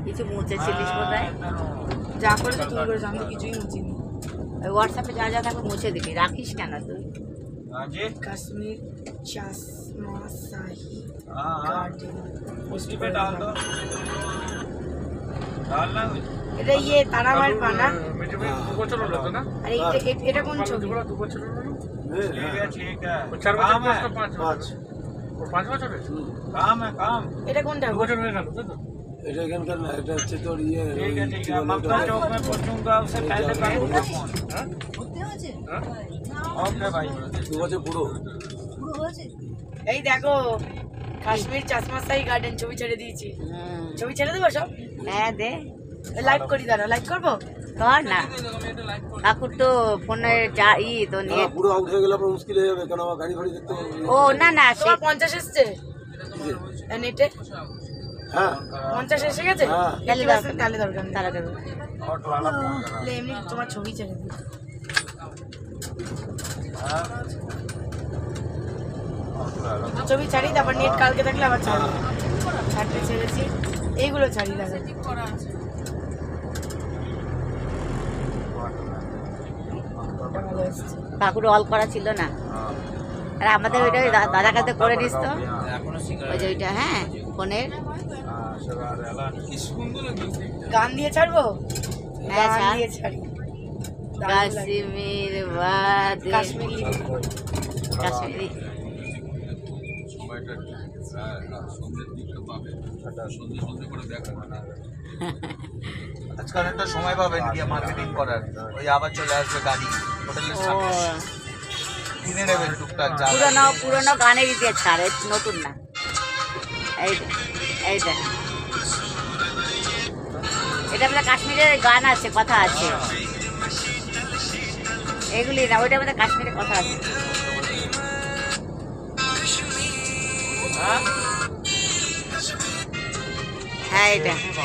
কিছু মুছেছিলিস বোধহয়। যা করেছো তুমি করে জানো, কিছুই মুছিনি। হোয়াটসঅ্যাপে যা যা থাকবে মুছে দিবি, রাখিস কেন তুই? কাশ্মীর চশমা শাহী গার্ডেন। उसी पे डाल दो, डालना এটা ইয়ে তারামার পানা। বছর হলো তো না? আর এটা কোন ছবি? 2 বছর হলো না? ठीक है 4 বছর काम है, 5 5 বছর হয়েছে? काम है काम। এটা কোনটা? 2 বছর হয়ে গেল তাই তো? এটা এখানকার না, এটা হচ্ছে তোর ইয়ে ठीक है मक्का चौक में पहुंचूंगा, उससे पहले करूंगा फोन। ओके भाई 2 বছর পুরো। এই দেখো কাশ্মীর চশমা শাহী গার্ডেন ছবি ছেড়ে দিয়েছি। ছবি ছেড়ে দেবো সব? হ্যাঁ দে, লাইভ করি, দাঁড়া লাইভ করবো। কর না। কাকুর তো ফোনের যা তো নিয়ে পুরো আউট হয়ে গেলে আপনার মুশকিল হয়ে যাবে, কারণ আমার গাড়ি ফাড়ি দেখতে হবে। ও না না সে তোমার 50 এসছে নেটে? হ্যাঁ 50 এসে গেছে? হ্যাঁ। তাহলে তাহলে দরকার নেই। তারা দেবে। ऑटो वाला फोन कर তাহলে এমনি তোমার ছবি ছেড়ে দিই। ছবি ছাড়ি, তারপর নেট কালকে থাকলে আবার ছাড়বো। ছাড়তে ছেড়েছি, এইগুলো ছাড়ি দাদা। ভালো এসছে। কাকুর অল করা ছিল না, আর আমাদের ওইটা ওই দাদার কাছে করে নিস তো, ওই যে ওইটা হ্যাঁ ফোনের। গান দিয়ে ছাড়বো? হ্যাঁ, গান ছাড়। দিয়ে ছাড়ি। কাশ্মীর বাদে কাশ্মীর লিখে। কাশ্মীরি আজকাল একটা সময় পাবেন গিয়ে মার্কেটিং করার, ওই আবার চলে আসবে গাড়ি হোটেলের ও সামনে, কিনে নেবেন টুকটাক যা পুরোনো গানের দিয়ে ছাড়ে, নতুন না। এইটা এইটা এটা মানে কাশ্মীরের গান আছে, কথা আছে, এগুলি না, ওইটা মানে কাশ্মীরের কথা আছে। হ্যাঁ এটা